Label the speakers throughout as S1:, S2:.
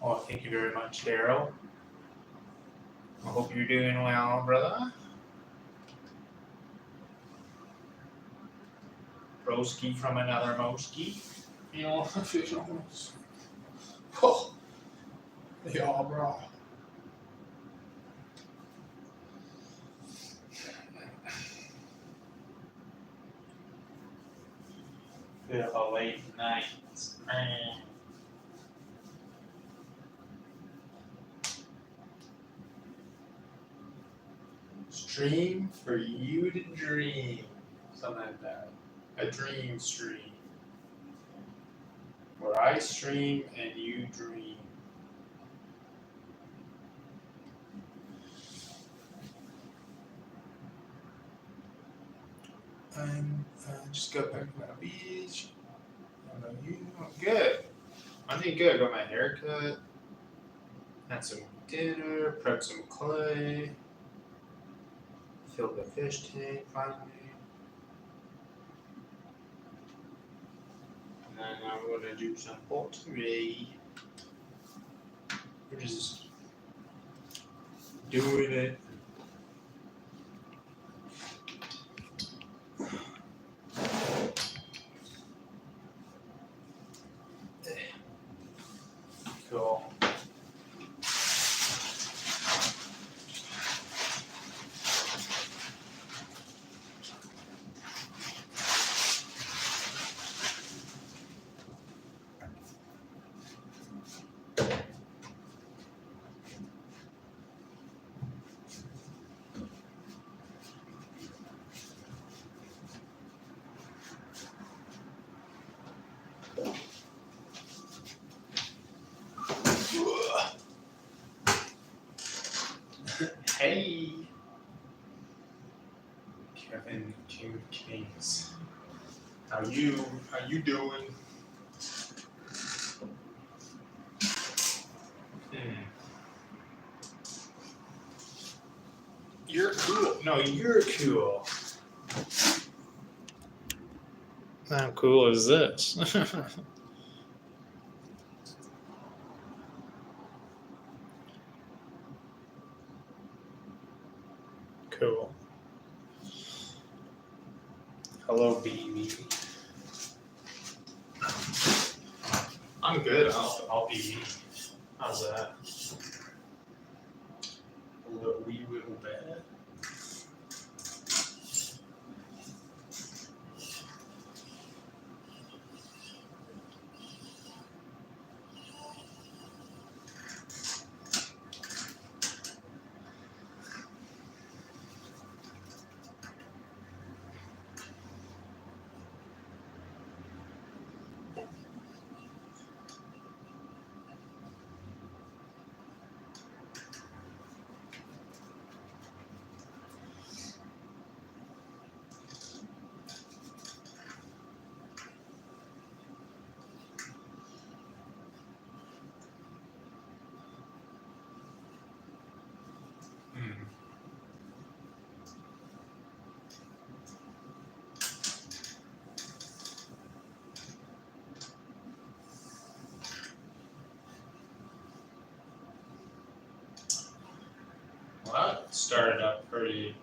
S1: Oh, thank you very much, Daryl. I hope you're doing well, brother. Broski from another Moski. You know, oh, yeah, bro. Bit of a late night. Stream for you to dream. Something like that. A dream stream. Where I stream and you dream. Just got back from the beach. How about you? I'm good. I'm doing good. Got my hair cut. Had some dinner. Prepped some clay. Filled the fish tank finally. And then I'm going to do some pottery. We're just doing it. Cool. Hey, Kevin, King of Kings. How you doing? You're cool. No, you're cool. How cool is this? Cool. Hello, baby. I'm good. I'll be me. How's that? A little wee little bad. Well, that started up pretty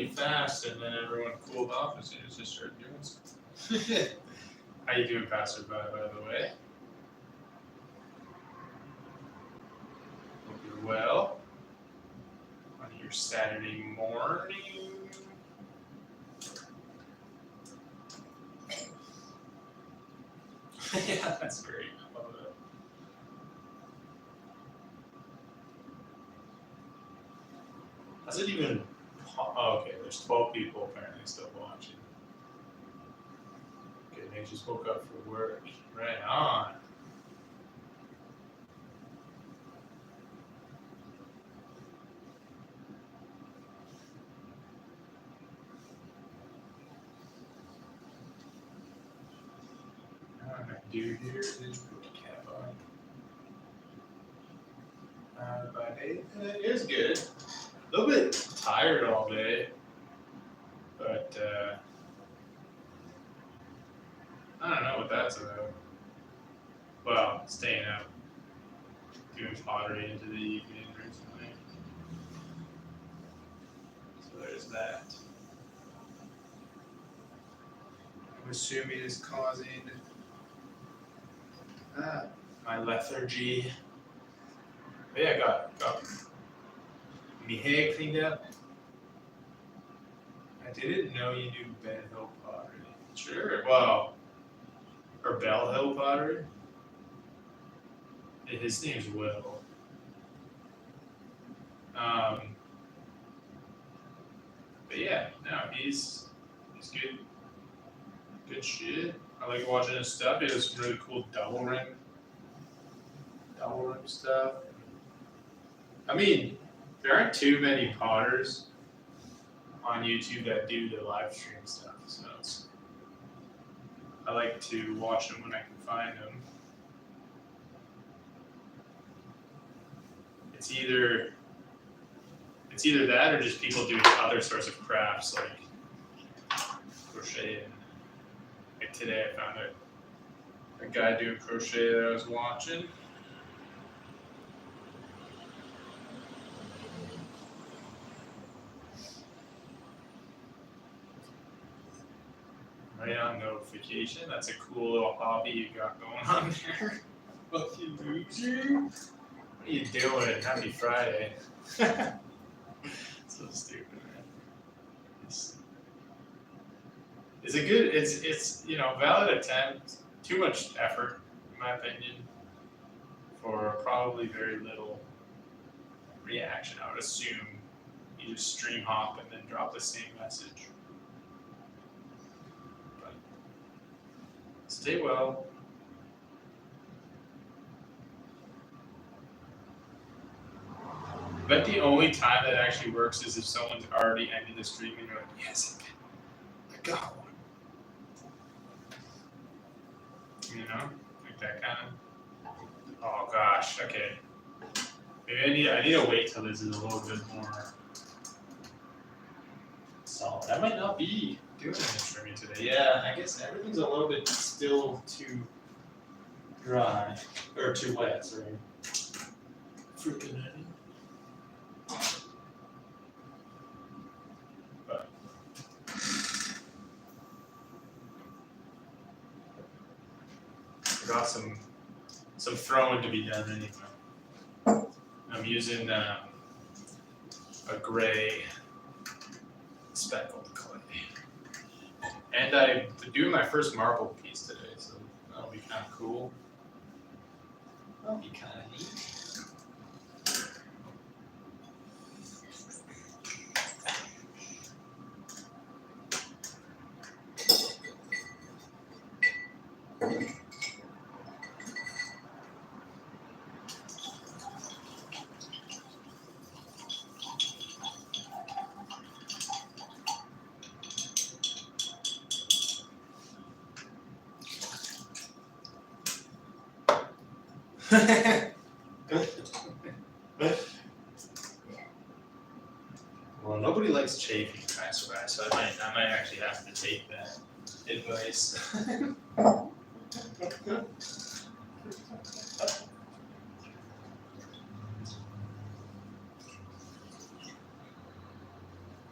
S1: fast, and then everyone cooled off as soon as they started doing something. How you doing, passerby, by the way? Hope you're well on your Saturday morning. Yeah, that's great. I love that. Has it even? Oh, okay, there's 12 people apparently still watching. Okay, they just woke up for work. Right on. What I'm gonna do here is put the cap on. By day, it is good. A little bit tired all day, but I don't know what that's about. Well, it's that. I'm assuming is causing my lethargy. But yeah, got my hair cleaned up. I didn't know you knew Ben Hill Pottery. Sure. Well, or Bell Hill Pottery. His name's Will. But yeah, no, he's good. Good shit. I like watching his stuff. He has some really cool double rim stuff. I mean, there aren't too many potters on YouTube that do the live stream stuff, so I like to watch them when I can find them. It's either that or just people doing other sorts of crafts like crochet. Like today, I found a guy doing crochet that I was watching. Right on notification. That's a cool little hobby you got going on there. Fucking loser. What are you doing? Happy Friday. So stupid, man. It's a good, it's valid attempt. Too much effort, in my opinion, for probably very little reaction. I would assume you just stream hop and then drop the same message. But stay well. I bet the only time that actually works is if someone's already ended the stream and you're like, yes, I got one. You know? Like that kind of. Oh gosh, okay. Maybe I need to wait till this is a little bit more solid. I might not be doing any streaming today. Yeah, I guess everything's a little bit still too dry. Or too wet, sorry. Freaking got some throwing to be done anyway. I'm using a gray speckled clay. And I'm doing my first marble piece today, so that'll be kind of cool. That'll be kind of neat. Well, nobody likes chafing fast fries, so I might actually have to take that advice.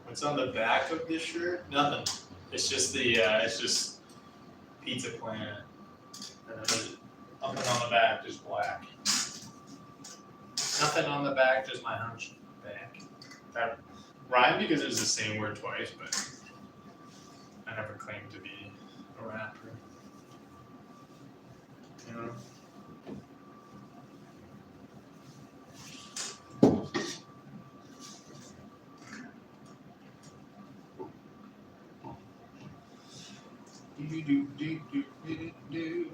S1: What's on the back of this shirt? Nothing. It's just it's just Pizza Planet. And then up and on the back, just black. Nothing on the back, just my hunch back. That rhymed because it was the same word twice, but I never claimed to be a rapper. You know? Do.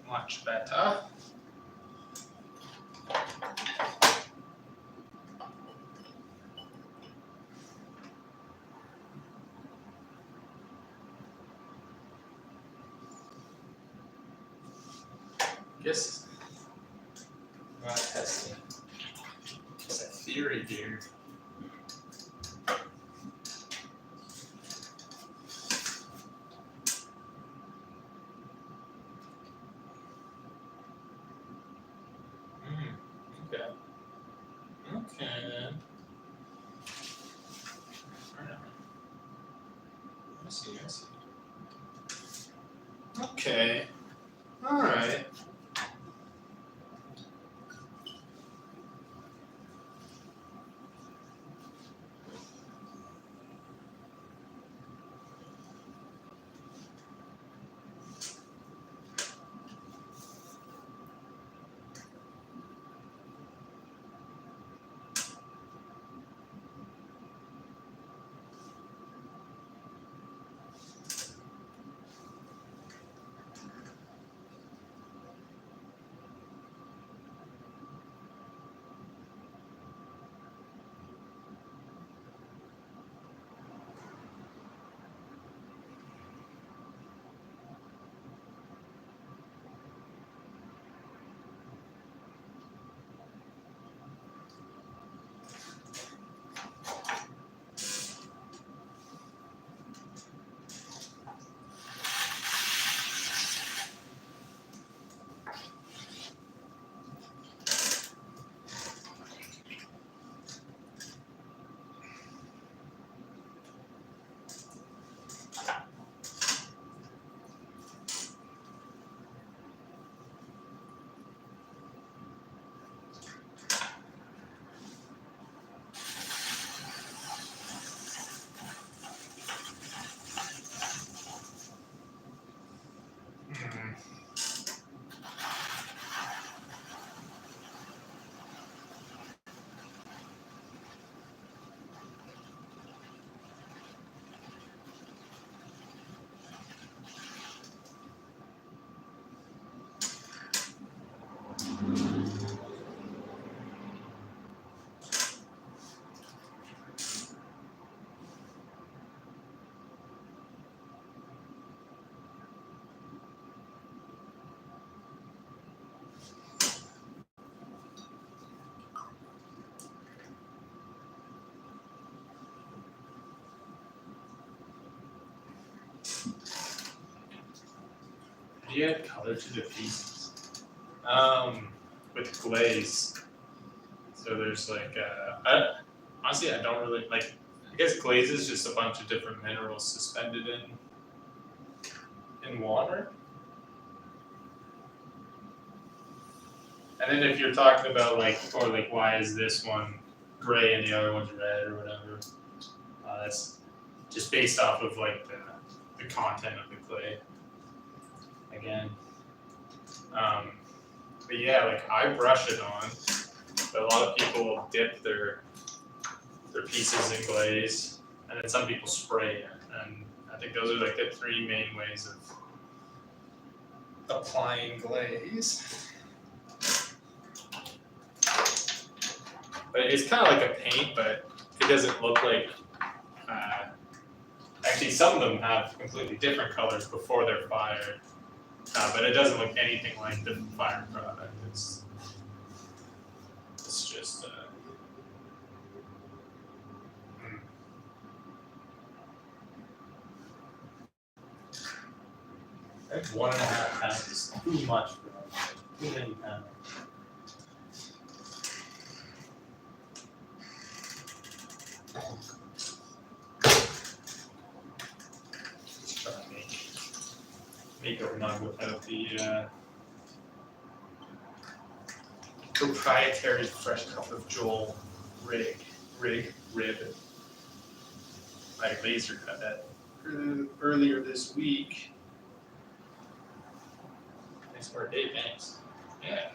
S1: Much better. Guess I'm not testing. It's a theory here. Okay. Okay then. Alright. I see. Okay. Alright. Do you add color to the pieces? With glaze. So there's like, honestly, I don't really like. I guess glaze is just a bunch of different minerals suspended in water. And then if you're talking about like, or like, why is this one gray and the other one's red or whatever? That's just based off of like the content of the clay. Again. But yeah, like I brush it on, but a lot of people will dip their pieces in glaze, and then some people spray it. And I think those are like the three main ways of applying glaze. But it's kind of like a paint, but it doesn't look like. Actually, some of them have completely different colors before they're fired, but it doesn't look anything like the fired product. It's just. That's 1.5 pounds is too much for me. Too many pounds. Just trying to make a mug without the proprietary fresh cup of Joel rib. I laser cut that earlier this week. Thanks for a day, thanks. Yeah.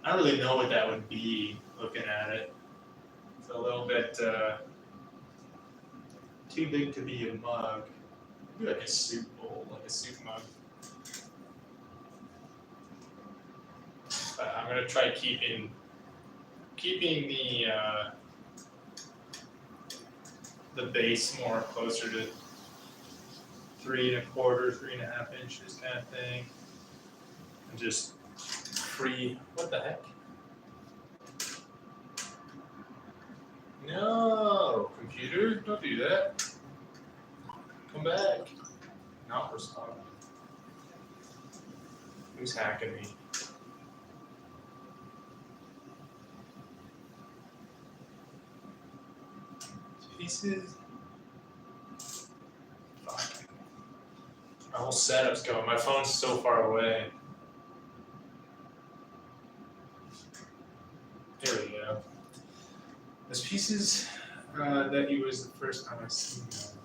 S1: I don't really know what that would be looking at it. It's a little bit too big to be a mug. Maybe like a soup bowl, like a soup mug. But I'm gonna try keeping the base more closer to 3 1/4, 3.5 inches kind of thing, and just free. What the heck? No, computer, don't do that. Come back. Not responding. Who's hacking me? Pieces. Fuck. My whole setup's going. My phone's so far away. There we go. Those pieces that he was the first time I seen them.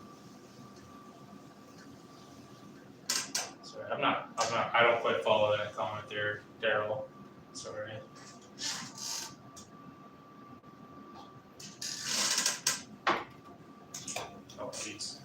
S1: Sorry, I don't quite follow that comment there, Daryl. Sorry. Oh, jeez.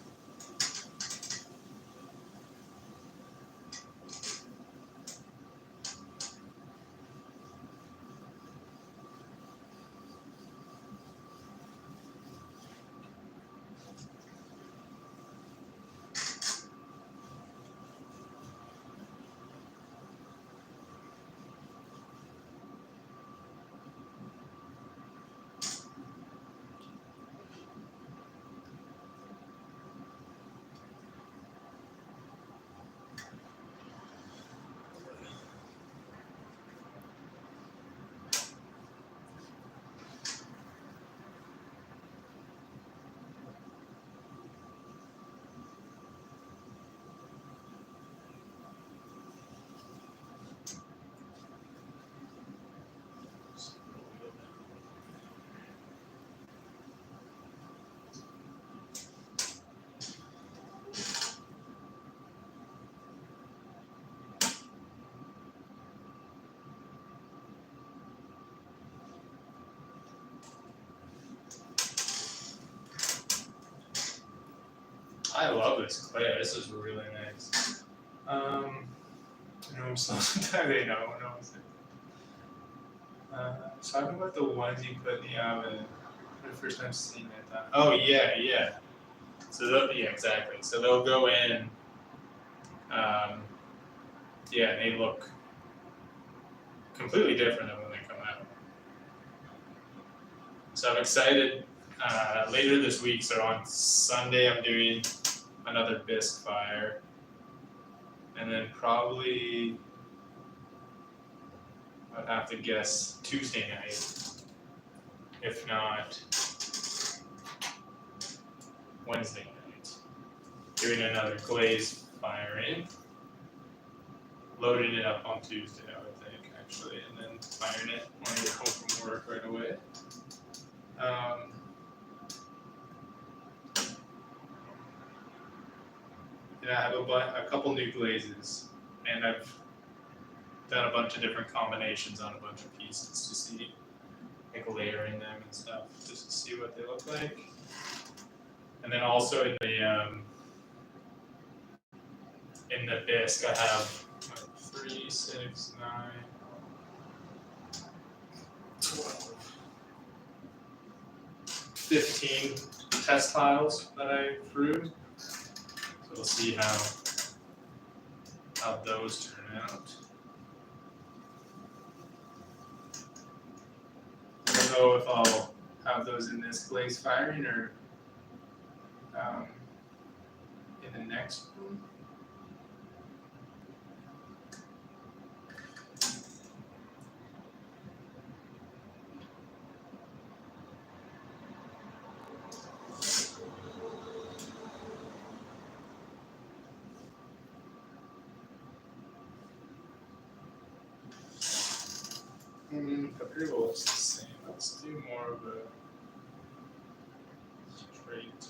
S1: I love this clay. This is really nice. No, sometimes they know. Talking about the ones you put in the oven for the first time seeing it. Oh yeah. So yeah, exactly. So they'll go in. Yeah, they look completely different than when they come out. So I'm excited. Later this week, so on Sunday, I'm doing another bisque fire, and then probably I'd have to guess Tuesday night, if not Wednesday night, doing another glaze firing, loading it up on Tuesday, I would think, actually, and then firing it when I get home from work right away. Yeah, I have a couple new glazes, and I've done a bunch of different combinations on a bunch of pieces to see, like layering them and stuff, just to see what they look like. And then also in the bisque, I have 3, 6, 9, 12, 15 test tiles that I threw. So we'll see how those turn out. I don't know if I'll have those in this glaze firing or in the next one. But pretty well looks the same. Let's do more of a straight.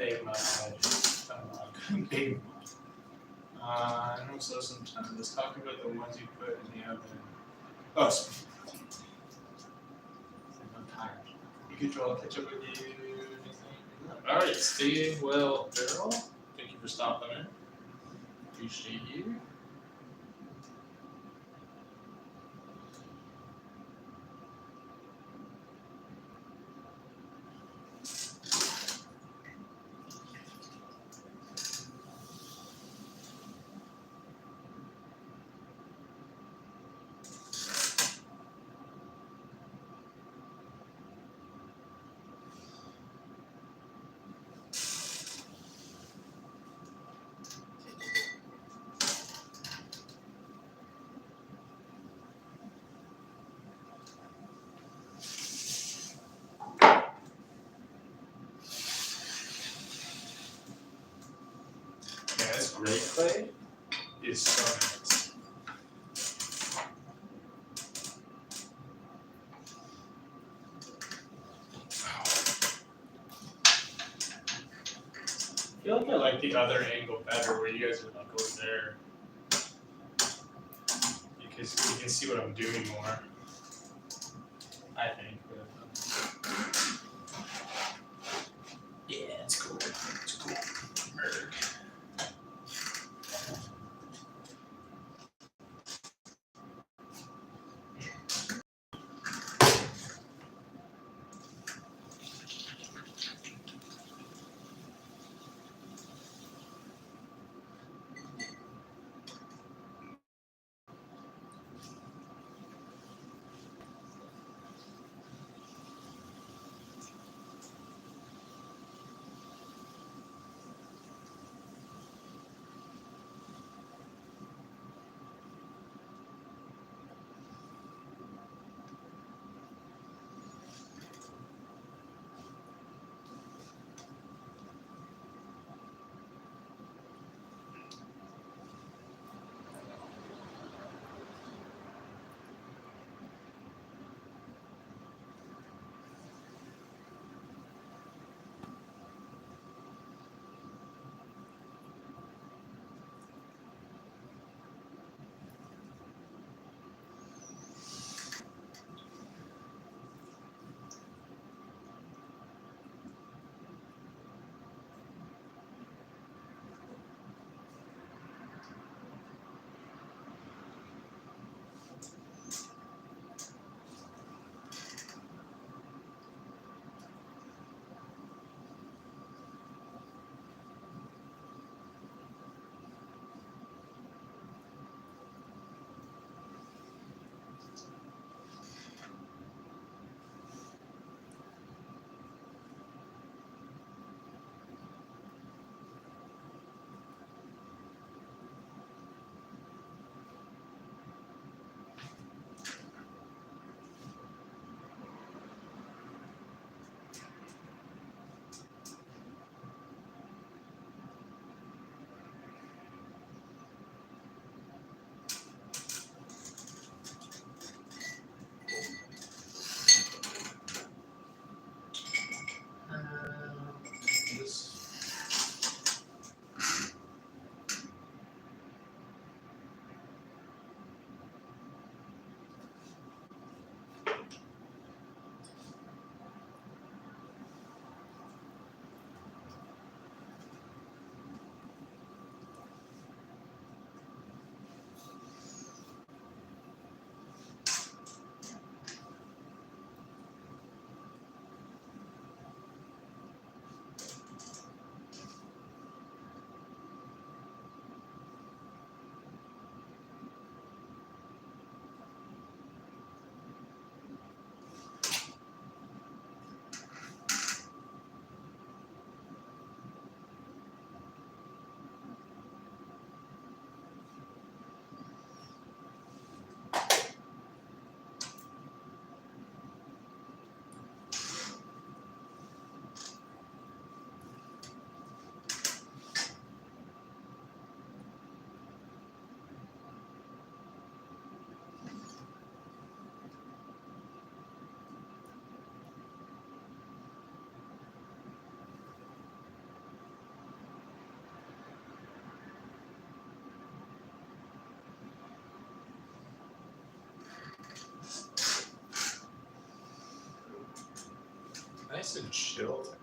S1: big mud. Big mud. And also sometimes let's talk about the ones you put in the oven. Oh, I'm tired. You could draw ketchup with you. Alright, Steve Will Barrel. Thank you for stopping in. Appreciate you. Yeah, this great clay is so nice. I feel like I like the other angle better where you guys are like over there. Because you can see what I'm doing more. I think. But, yeah, it's cool. It's cool. Murder. nice and chill tonight.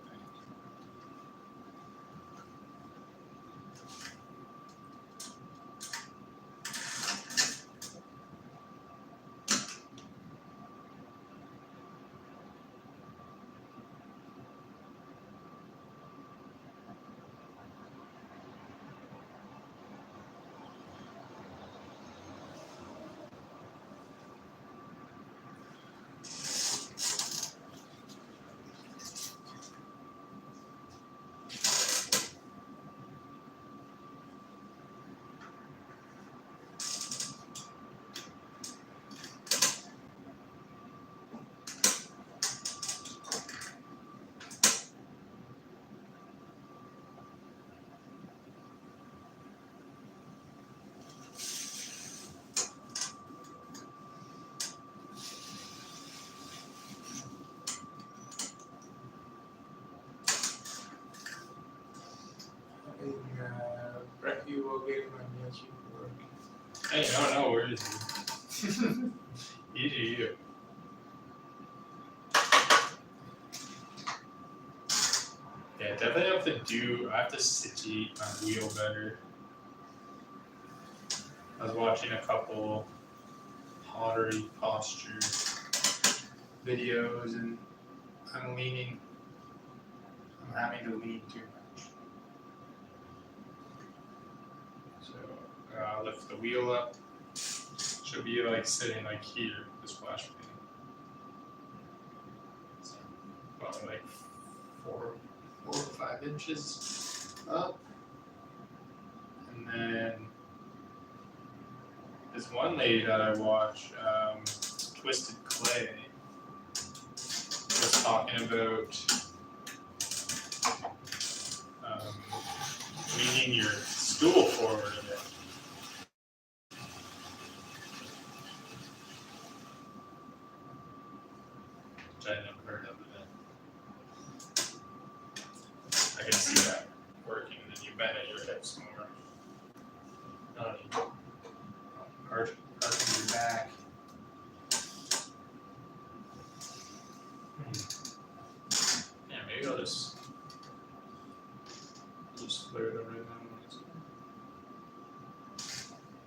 S1: Brett, you will get my meals for work. Hey, no, where is he? You do you. Yeah, definitely have to I have to situate my wheel better. I was watching a couple pottery posture videos and I'm having to lean too much. So I'll lift the wheel up. Should be like sitting like here, the splash pad. So probably like 4 or 5 inches up. And then this one lady that I watch, Twisted Clay, was talking about leaning your stool forward a bit. Which I never heard of it. I can see that working, and then you bend at your hips more. Arching your back. Yeah, maybe I'll just clear it right now.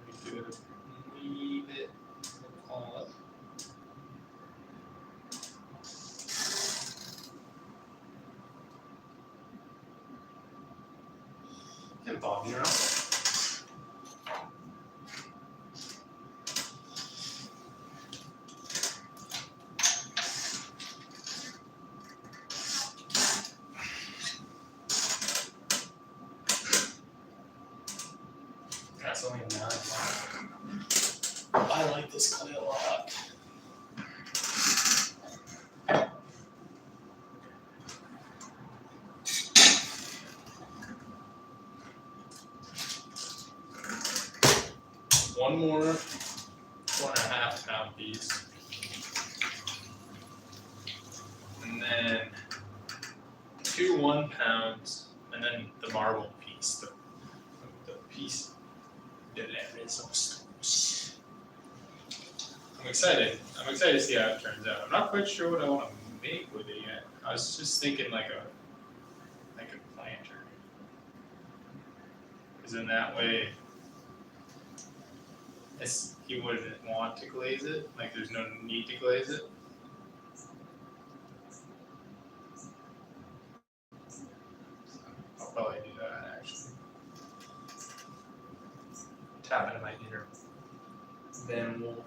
S1: Maybe do it a wee bit. All up. And bob your arm. That's only 9. I like this clay a lot. One more 4.5 pound piece. And then 2 1 pounds, and then the marble piece, the piece de la resistance. I'm excited to see how it turns out. I'm not quite sure what I want to make with it yet. I was just thinking like a planter. Because in that way, you wouldn't want to glaze it. Like there's no need to glaze it. I'll probably do that actually. Tap into my inner Van Wolf.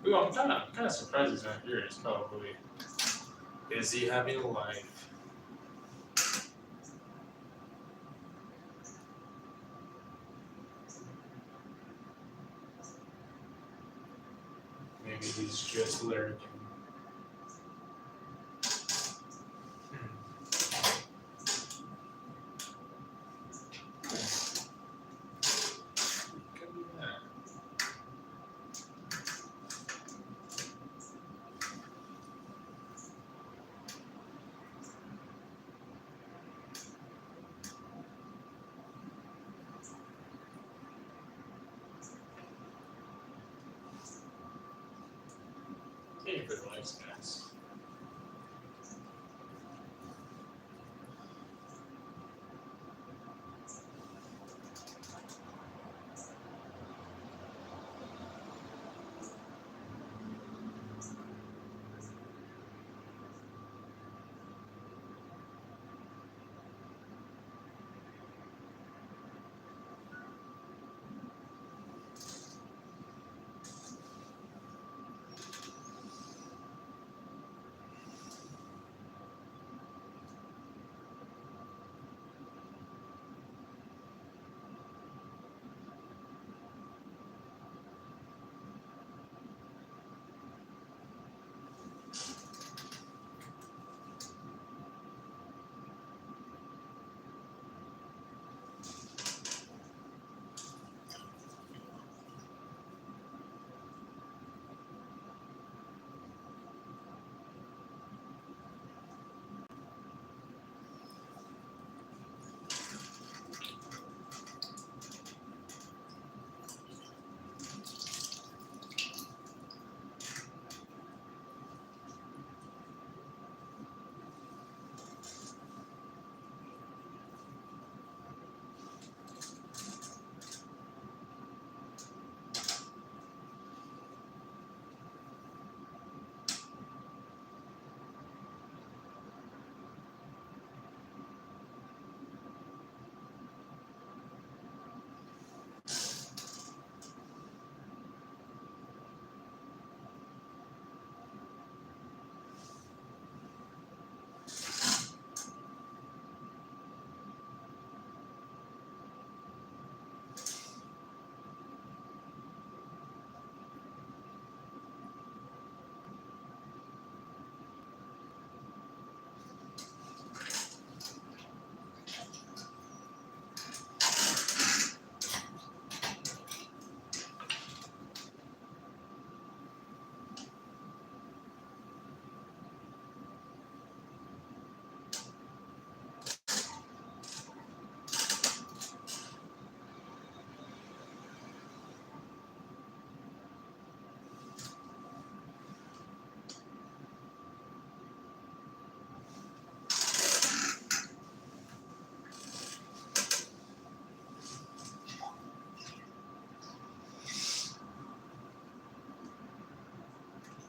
S1: Ooh, I'm kind of surprised he's not here. He's probably busy having a life. he's just lurking. Could be that. Take a good life, guys.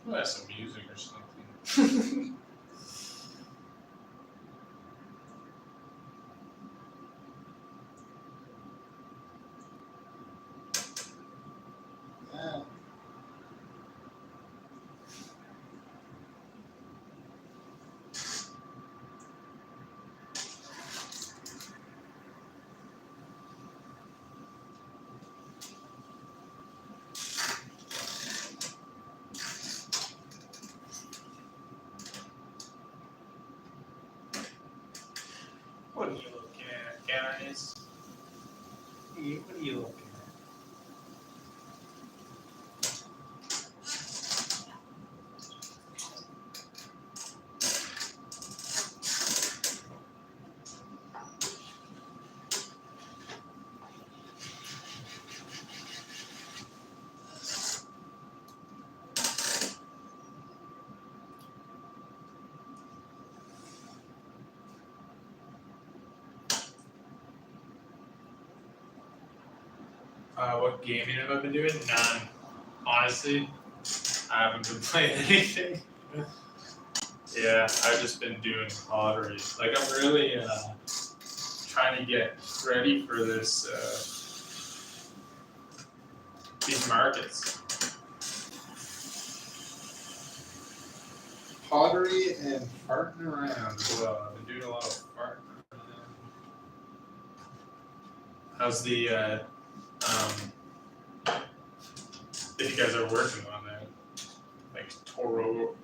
S1: We'll have some music or something.
S2: Yeah.
S1: What are you looking at, guys? What are you looking at? What gaming have I been doing? None. Honestly, I haven't been playing anything. Yeah, I've just been doing pottery. Like, I'm really trying to get ready for this these markets.
S2: Pottery and farting around.
S1: Well, I've been doing a lot of farting. How's the if you guys are working on that? toroidal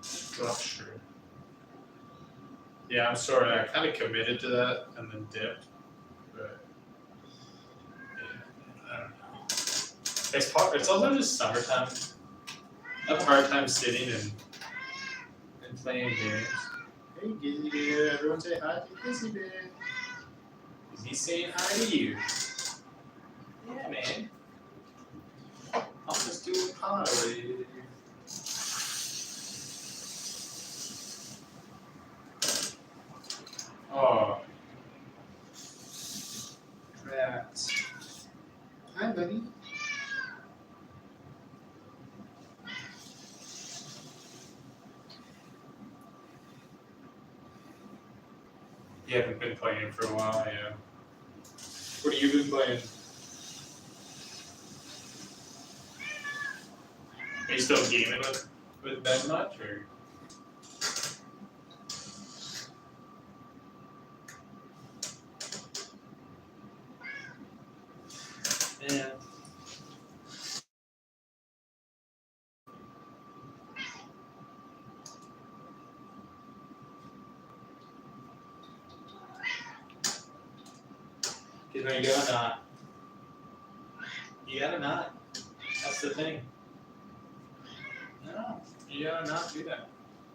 S1: structure. Yeah, I'm sorry. I kind of committed to that and then dipped, but yeah, I don't know. It's also just summertime. I have a hard time sitting and playing games. Hey, Gizzy Bear, everyone say hi to Gizzy Bear. Is he saying hi to you? Yeah, man. I'm just doing pottery. Oh. Rats. Hi, buddy. You haven't been playing for a while, yeah. What have you been playing? Are you still gaming with Ben much, or? Yeah. You know, you gotta not. You gotta not. That's the thing. No, you gotta not do that.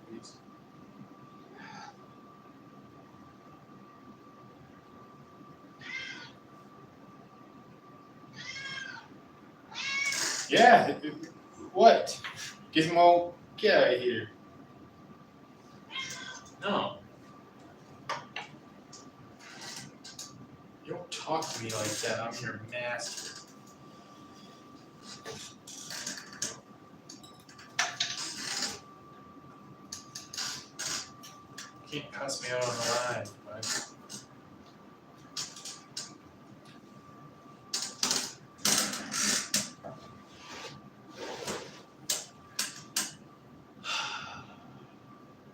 S1: Please. Yeah. What? Gizmo, get out of here. No. You don't talk to me like that. I'm your master. You can't cuss me out on the line, but.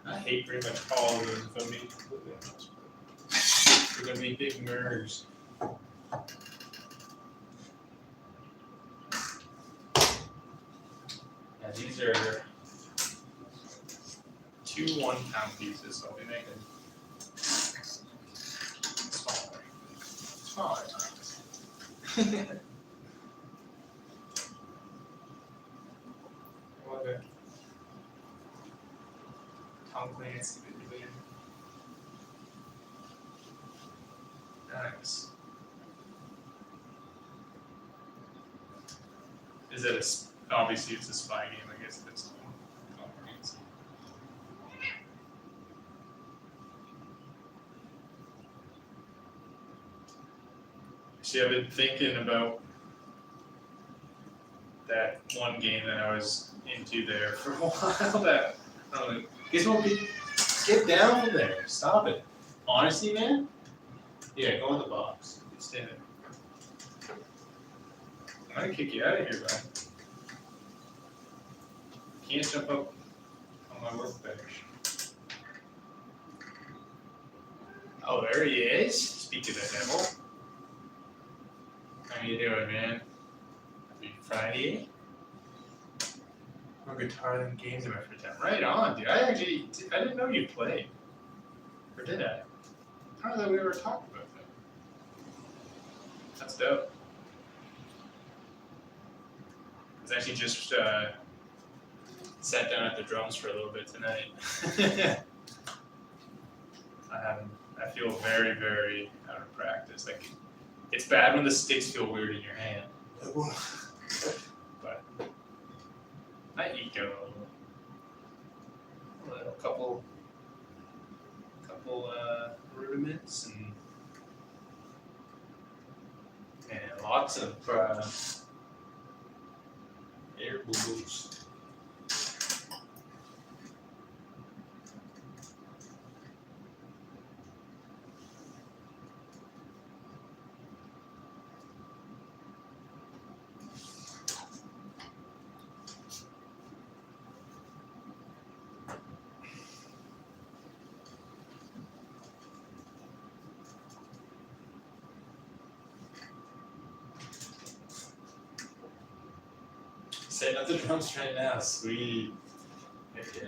S1: I hate pretty much all of those if I'm being completely honest. They're gonna be big nerds. Yeah, these are 2 1-pound pieces, so I'll be making smaller. Smaller times. What a Tom Clancy video. Nice. Is it obviously it's a spy game, I guess that's Tom Clancy. See, I've been thinking about that one game that I was into there for a while. That Gizmo, get down from there. Stop it. Honestly, man. Yeah, go in the box. Stay there. I'm gonna kick you out of here, man. Can't jump up on my workbench. Oh, there he is. Speak to the devil. How you doing, man? Happy Friday. More guitar than games in my free time. Right on, dude. I didn't know you played. Or did I? I don't know that we ever talked about that. That's dope. I was actually just sat down at the drums for a little bit tonight. I feel very, very out of practice. Like, it's bad when the sticks feel weird in your hand. But I eke out a couple rudiments and lots of air boo-boos. Setting up the drums right now. Sweet. Heck yeah.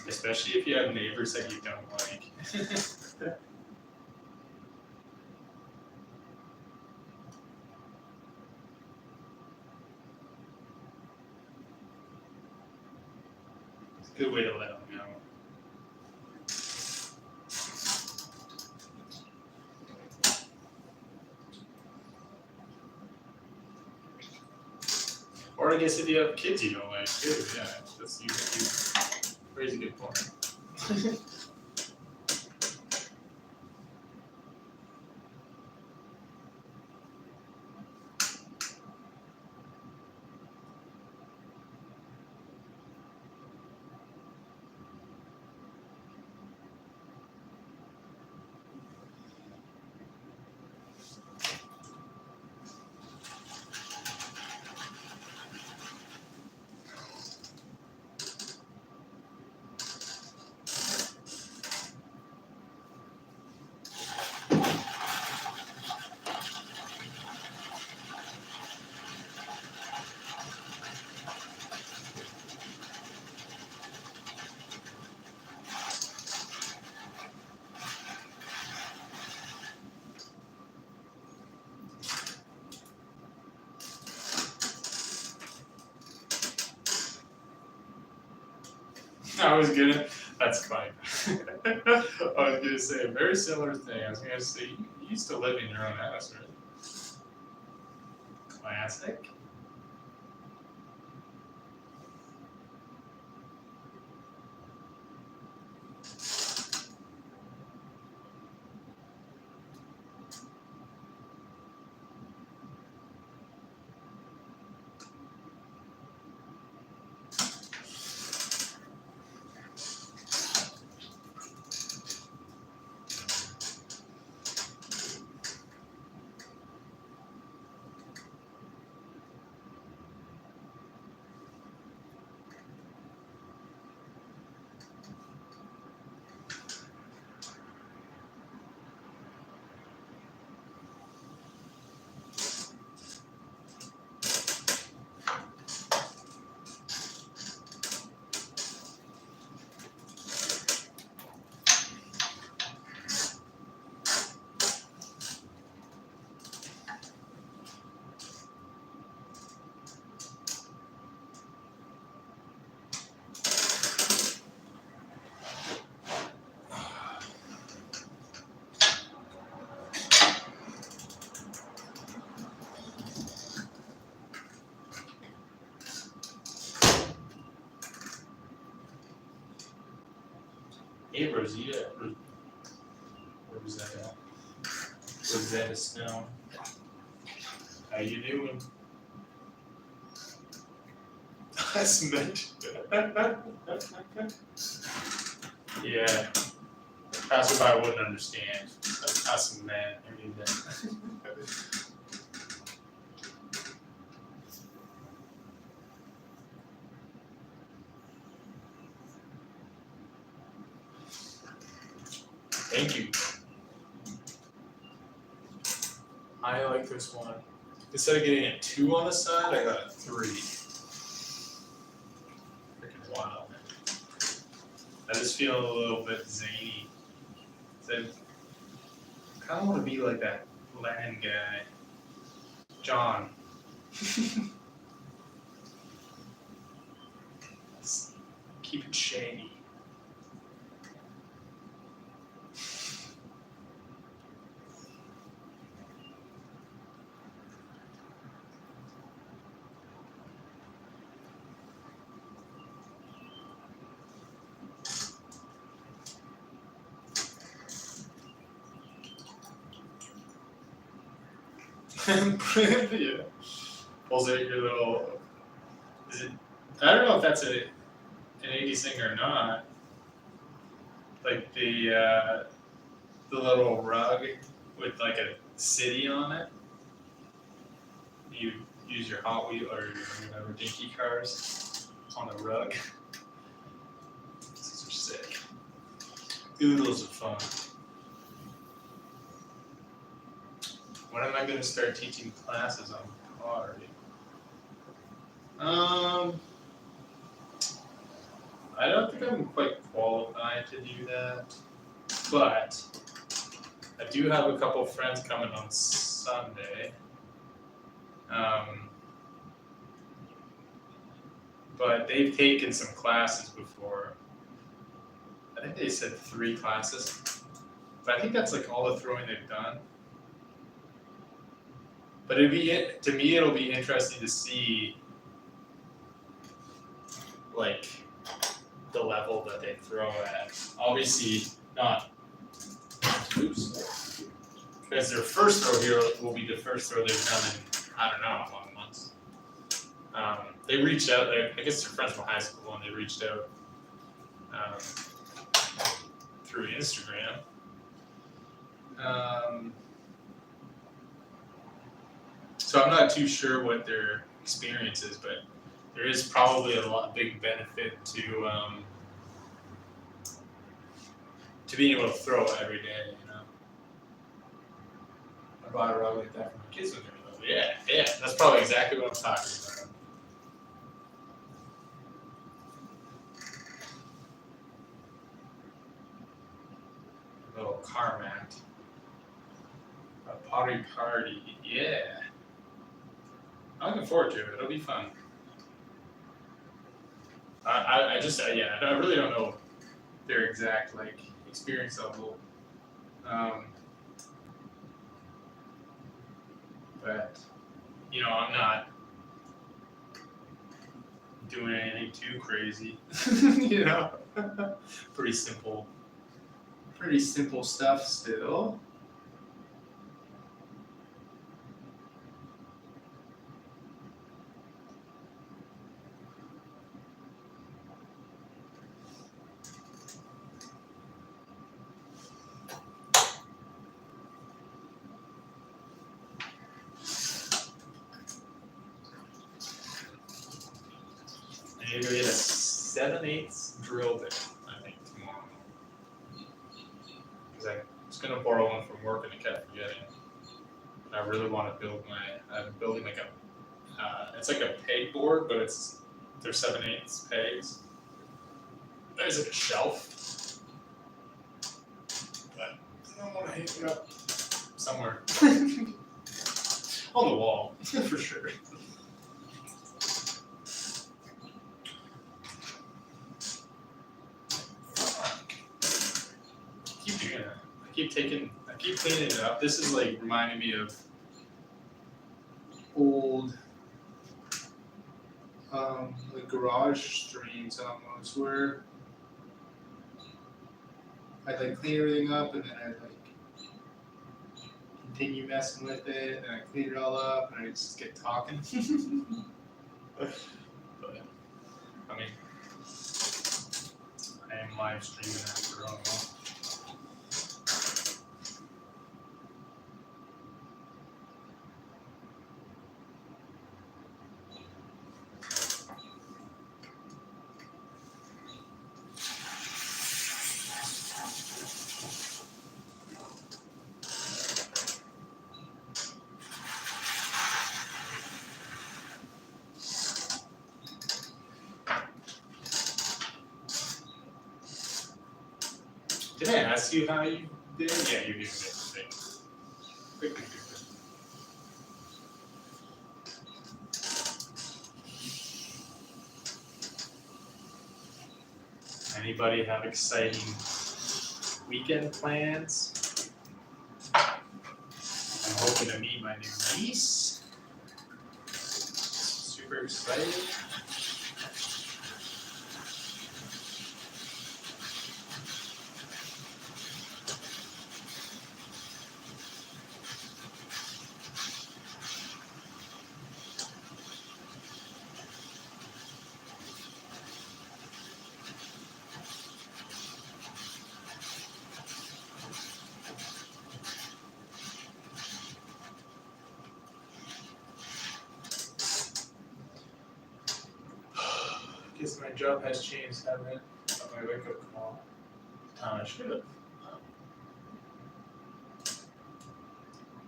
S1: Especially if you have neighbors that you don't like. It's a good way to let them know. Or I guess if you have kids you don't like too, yeah, that's you raise a good point. I was gonna. That's funny. I was gonna say a very similar thing. I was gonna say you used to live in your own house, right? Classic. Hey Rosita, where was that at? Rosetta Stone. How you doing? That's meant. Yeah, passerby wouldn't understand. That's a man. I mean that. Thank you. I like this one. Instead of getting a 2 on the side, I got a 3. Freaking wild. I just feel a little bit zany. I kind of want to be like that Latin guy, John. Keep it shady. Yeah. Pulls out your little. Is it? I don't know if that's an 80s thing or not. Like the little rug with like a city on it. You use your Hot Wheel or your whatever dinky cars on a rug. These are sick. Oodles of fun. When am I going to start teaching classes on pottery? I don't think I'm quite qualified to do that, but I do have a couple friends coming on Sunday. But they've taken some classes before. I think they said 3 classes, but I think that's like all the throwing they've done. But to me, it'll be interesting to see like the level that they throw at. Obviously, not. Oops. Because their first throw here will be the first throw they've done in I don't know how long months. They reached out. I guess they're friends from high school, and they reached out through Instagram. So I'm not too sure what their experience is, but there is probably a big benefit to being able to throw every day. You know, I bought a rug like that for my kids when they were little. Yeah, that's probably exactly what I'm talking about. A little car mat. A pottery party, yeah. I'm looking forward to it. It'll be fun. I really don't know their exact like experience level, but you know I'm not doing anything too crazy. You know, pretty simple stuff still. I need to get a 7/8 drill bit, I think, tomorrow. Because I was going to borrow one from work and I kept forgetting. I really want to build I'm building like it's like a pegboard, but they're 7/8 pegs. There's like a shelf. But I don't want to hang it up somewhere. On the wall, for sure. I keep cleaning it up. This is like reminding me of old like garage streams almost, where I'd like clean everything up and then I'd like continue messing with it and I clean it all up and I just get talking. But I mean I am live streaming after all. Did I ask you how you did? Yeah, you did it. Quickly. Anybody have exciting weekend plans? I'm hoping to meet my new niece. Super excited. job has changed, haven't it? On my wake up call. I should have.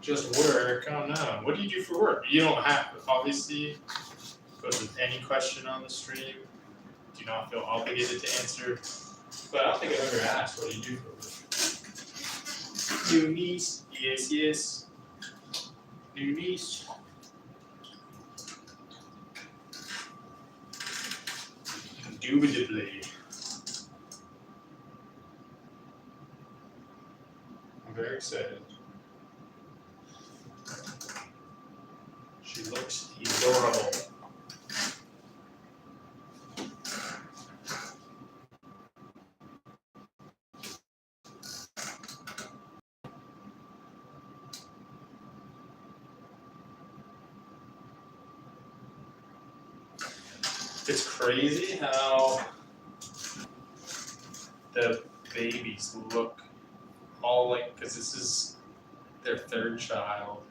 S1: Just work. Oh no. What do you do for work? You don't have obviously. Goes with any question on the stream. Do not feel obligated to answer. But I don't think I've ever asked what do you do for work. New niece. Yes, yes. New niece. Indubitably. I'm very excited. She looks adorable. It's crazy how the babies look all like, because this is their third child.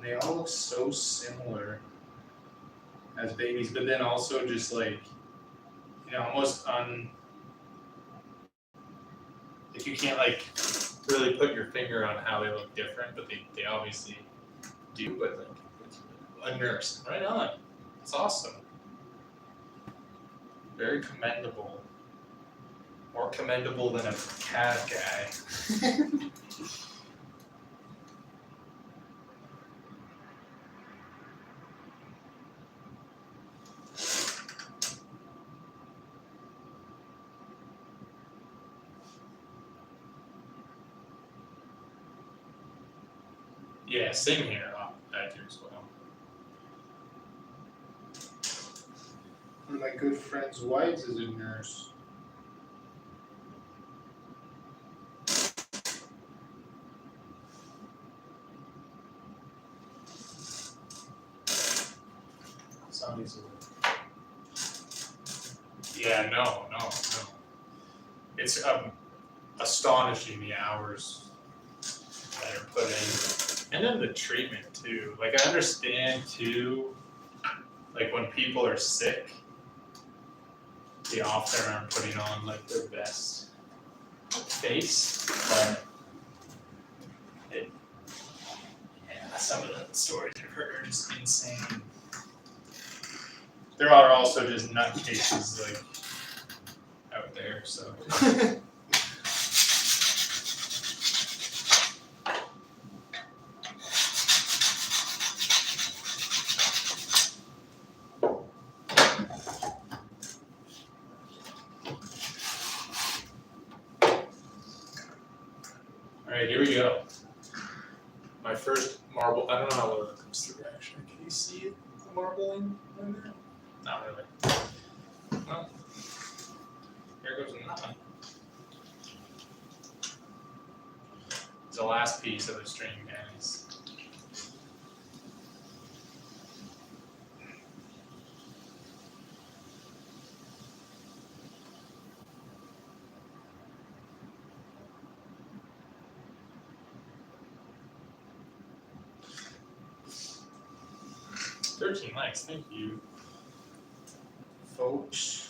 S1: They all look so similar as babies, but then also just like, almost like you can't like really put your finger on how they look different, but they obviously do. But like, a nurse, right on. It's awesome. Very commendable. More commendable than a cat guy. Yeah, same here. I do as well. One of my good friend's wives is a nurse. Somebody's yeah, no. It's astonishing the hours that are put in. And then the treatment too. Like I understand too, like when people are sick, they often aren't putting on like their best face, but some of the stories I've heard are just insane. There are also just nutcases like out there, so. Alright, here we go. My first marble. I don't know how well it comes through actually. Can you see it? The marbling in there? Not really. Well, here goes nothing. It's the last piece of the string, guys. $13 likes, thank you, folks.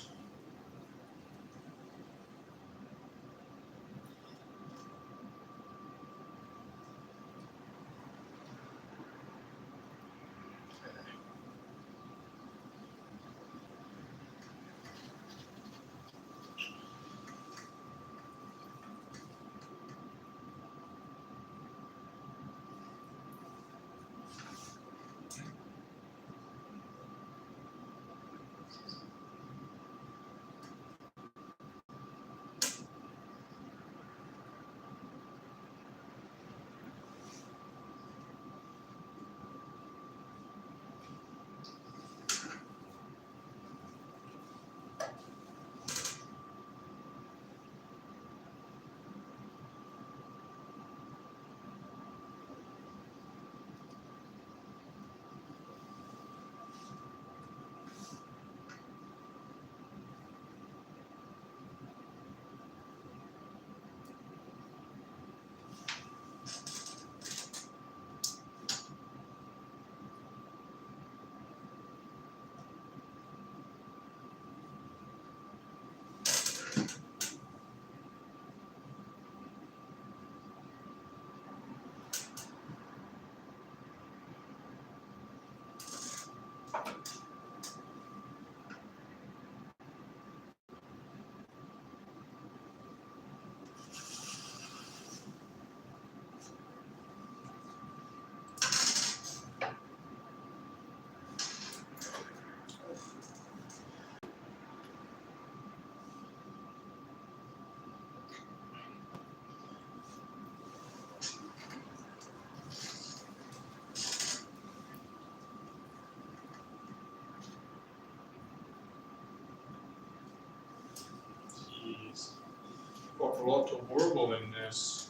S1: a lot of warble in this.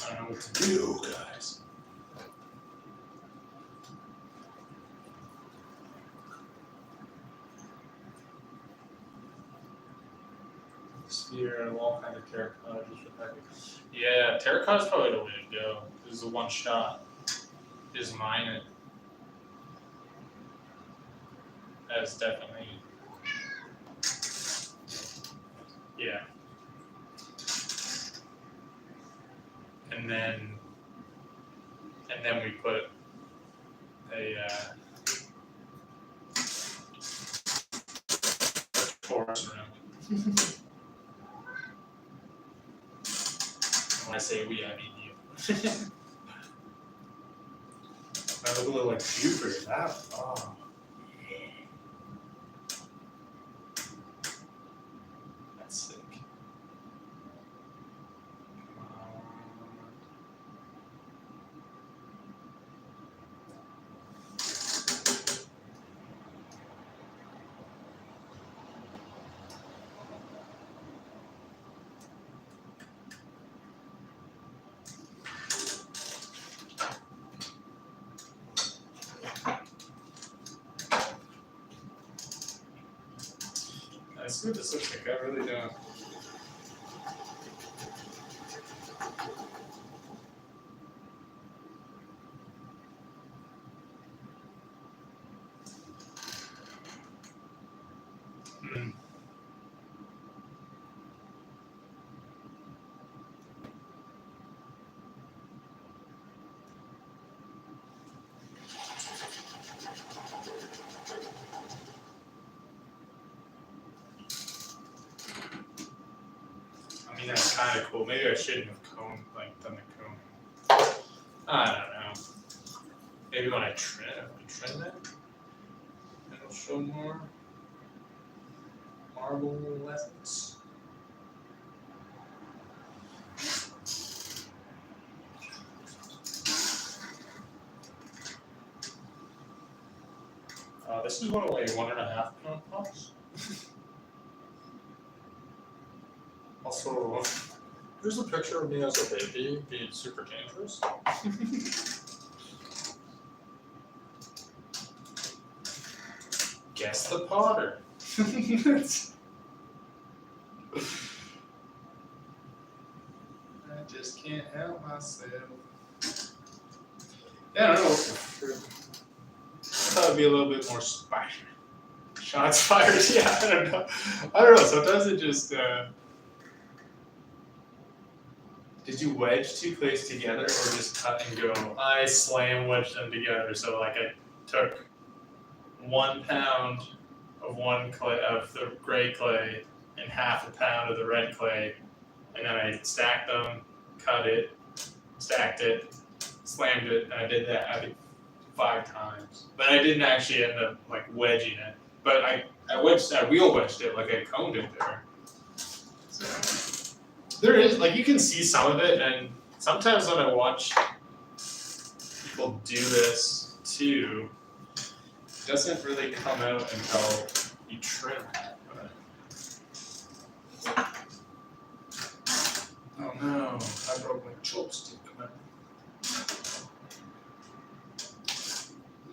S1: I don't know what to do, guys. Sphere and all kind of terracotta just for packing. Yeah, terracotta is probably the way to go. This is a one shot. Just mine it. That's definitely. Yeah. And then we put a torus around it. When I say we, I mean you. I look a little like Jupiter. That. Oh. That's sick. I see what this looks like. I really don't. I mean, that's kind of cool. Maybe I shouldn't have done the cone. I don't know. Maybe when I trim it, it'll show more marble lessons. This is only 1.5 pound pots. Also, here's a picture of me as a baby being super dangerous. Guess the potter. I just can't help myself. Yeah, I don't know. I thought it'd be a little bit more spicy. Shots fired. Yeah, I don't know. Sometimes it just. Did you wedge two clays together or just cut and go? I slam wedged them together. So like I took 1 pound of the gray clay and half a pound of the red clay, and then I stacked them, cut it, stacked it, slammed it, and I did that. I think 5 times, but I didn't actually end up like wedging it. But I wheel wedged it, like I coned it there. So there is like you can see some of it, and sometimes when I watch people do this too, it doesn't really come out until you trim it. Oh no, I broke my chopstick.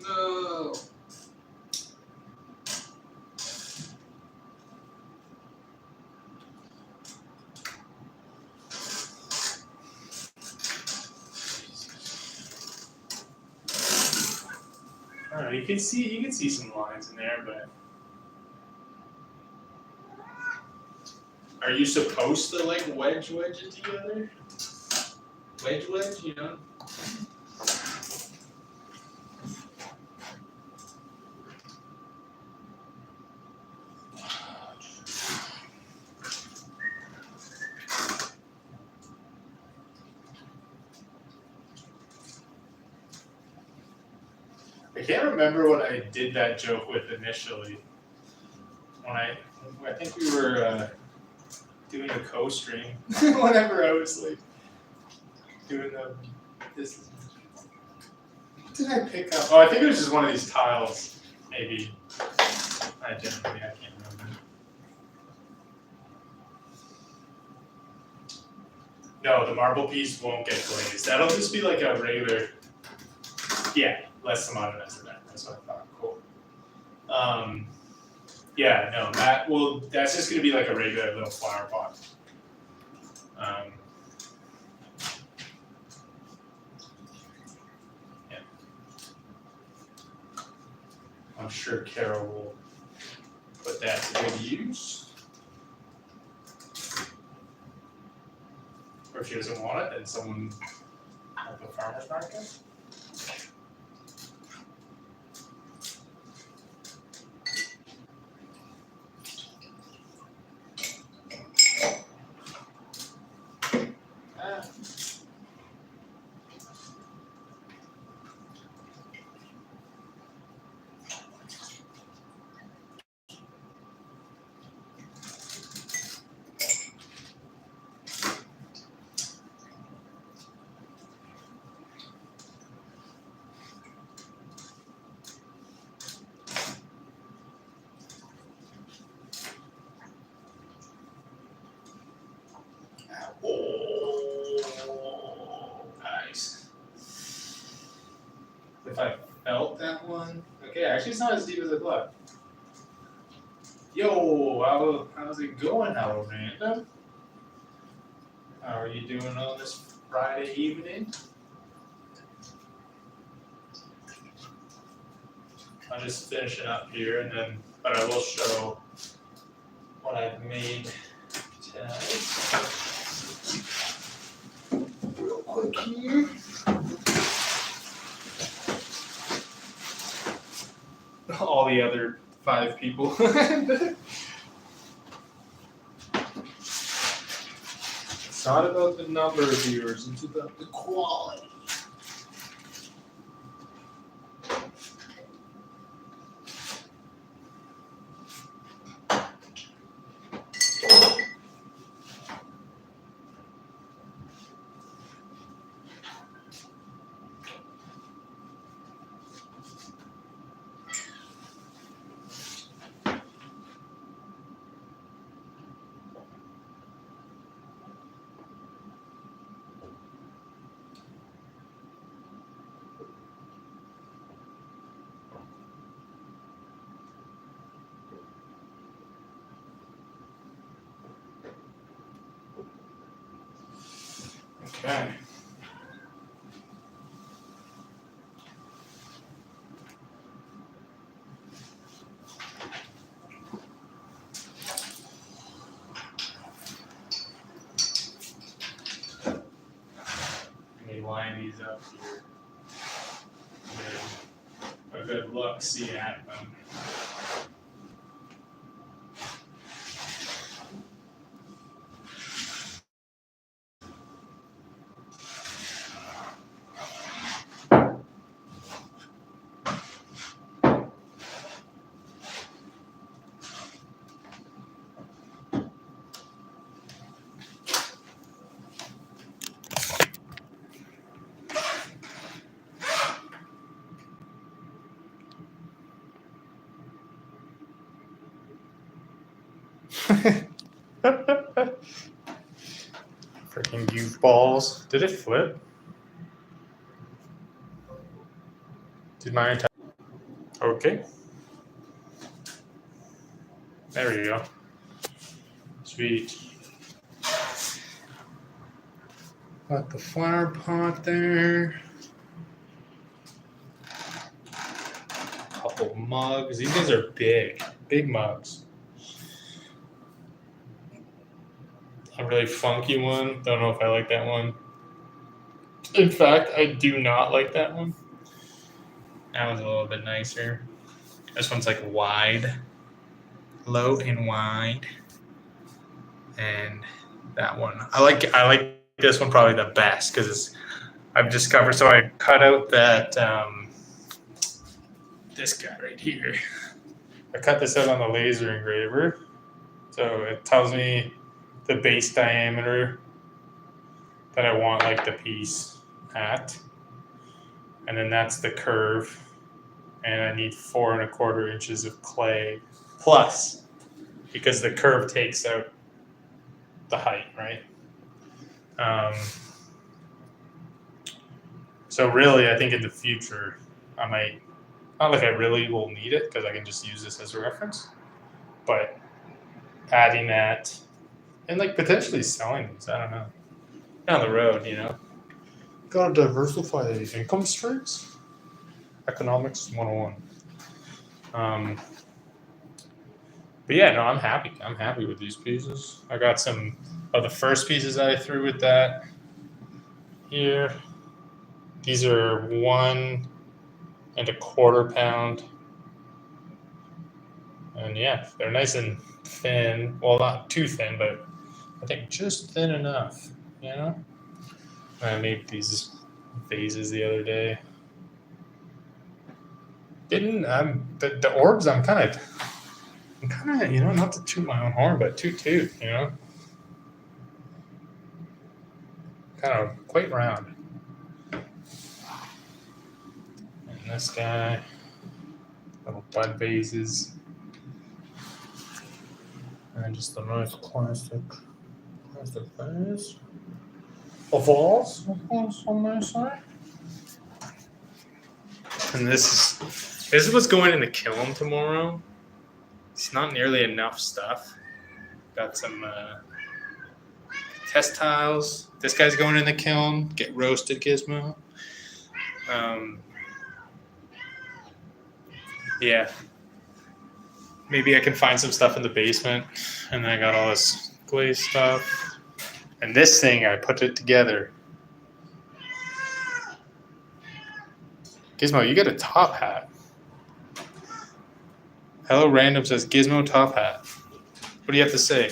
S1: No. I don't know, you can see some lines in there, but are you supposed to like wedge it together? Wedge, you know? I can't remember what I did that joke with initially. When I think we were doing a co-stream. Whenever I was like doing this. What did I pick up? Oh, I think it was just one of these tiles, maybe. I can't remember. No, the marble piece won't get glazed. That'll just be like a regular. Yeah, less amount of that. That's what I thought. Cool. Yeah, no, that's just gonna be like a regular little flower pot. Yeah. I'm sure Carol will put that to good use. Or if she doesn't want it, then someone at the farmer's market. Oh, nice. If I felt that one, okay, actually it's not as deep as I thought. Yo, how's it going, hello, Amanda? How are you doing on this Friday evening? I'm just finishing up here, but I will show what I've made tonight. Real quick here. All the other 5 people. It's not about the number of viewers, it's about the quality. Okay. Let me line these up here. Get a good look, see at them. Freaking goofballs. Did it flip? Did my entire. Okay. There we go. Sweet. Got the flower pot there. Couple mugs. These guys are big mugs. A really funky one. Don't know if I like that one. In fact, I do not like that one. That one's a little bit nicer. This one's like wide, low and wide, and that one I like this one probably the best because I've discovered. So I cut out that this guy right here. I cut this out on the laser engraver. So it tells me the base diameter that I want like the piece at. And then that's the curve. And I need 4¼ inches of clay plus, because the curve takes out the height, right? So really, I think in the future, I might, not like I really will need it because I can just use this as a reference, but adding that and like potentially selling these, I don't know, down the road, you know. Gotta diversify these income streams. Economics 101. But yeah, no, I'm happy. I'm happy with these pieces. I got some of the first pieces that I threw with that here. These are 1¼ pound. And yeah, they're nice and thin. Well, not too thin, but I think just thin enough, you know? I made these vases the other day. The orbs, I'm kind of, you know, not to toot my own horn, but toot, you know? Kind of quite round. And this guy, little bud vases. And just the nice plastic vase. A vase on my side. And this is what's going in the kiln tomorrow. It's not nearly enough stuff. Got some test tiles. This guy's going in the kiln. Get roasted, Gizmo. Yeah. Maybe I can find some stuff in the basement. And then I got all this glaze stuff. And this thing, I put it together. Gizmo, you got a top hat. Hello Random says Gizmo top hat. What do you have to say?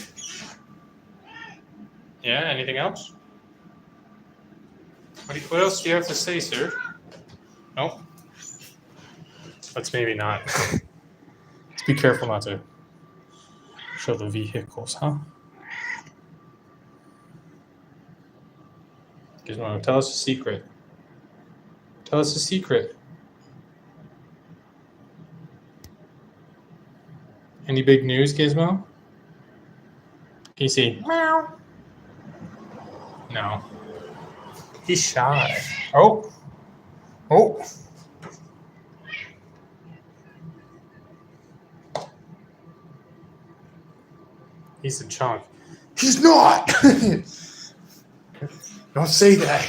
S1: Yeah, anything else? What else do you have to say, sir? Nope. Let's maybe not. Let's be careful not to show the vehicles, huh? Gizmo, tell us a secret. Tell us a secret. Any big news, Gizmo? Can you see? Meow. No. He's shy. Oh. He's a chunk. He's not! Don't say that.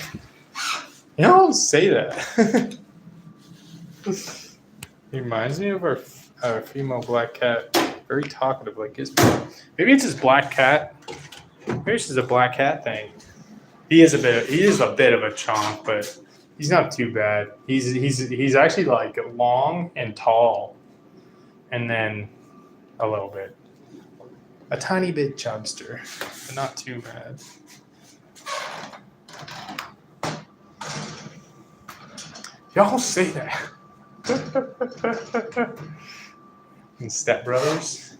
S1: You don't say that. He reminds me of our female black cat. Very talkative like Gizmo. Maybe it's his black cat. Maybe it's just a black cat thing. He is a bit of a chonk, but he's not too bad. He's actually like long and tall, and then a little bit, a tiny bit chubster, but not too bad. Y'all say that. And Step Brothers,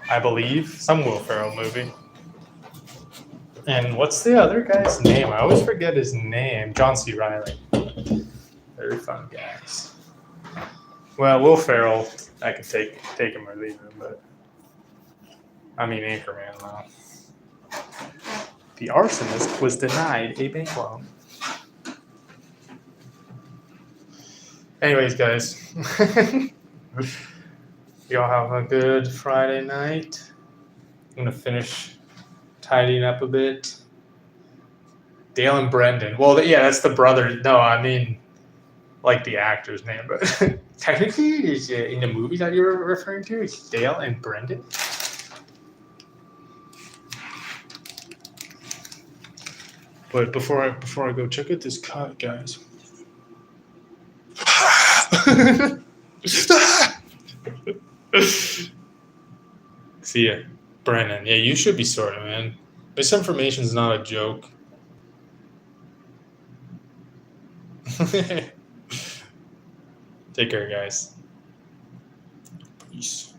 S1: I believe, some Will Ferrell movie. And what's the other guy's name? I always forget his name. John C. Reilly. Very fun guys. Well, Will Ferrell, I could take him or leave him, but I mean Anchorman though. The arsonist was denied a bank loan. Anyways, guys, y'all have a good Friday night. I'm gonna finish tidying up a bit. Dale and Brendan. Well, yeah, that's the brother. No, I mean, like the actor's name, but technically, is in the movie that you're referring to, it's Dale and Brendan. But before I go, check out this cut, guys. See ya, Brennan. Yeah, you should be sorted, man. Misinformation is not a joke.
S3: Take care, guys. Peace.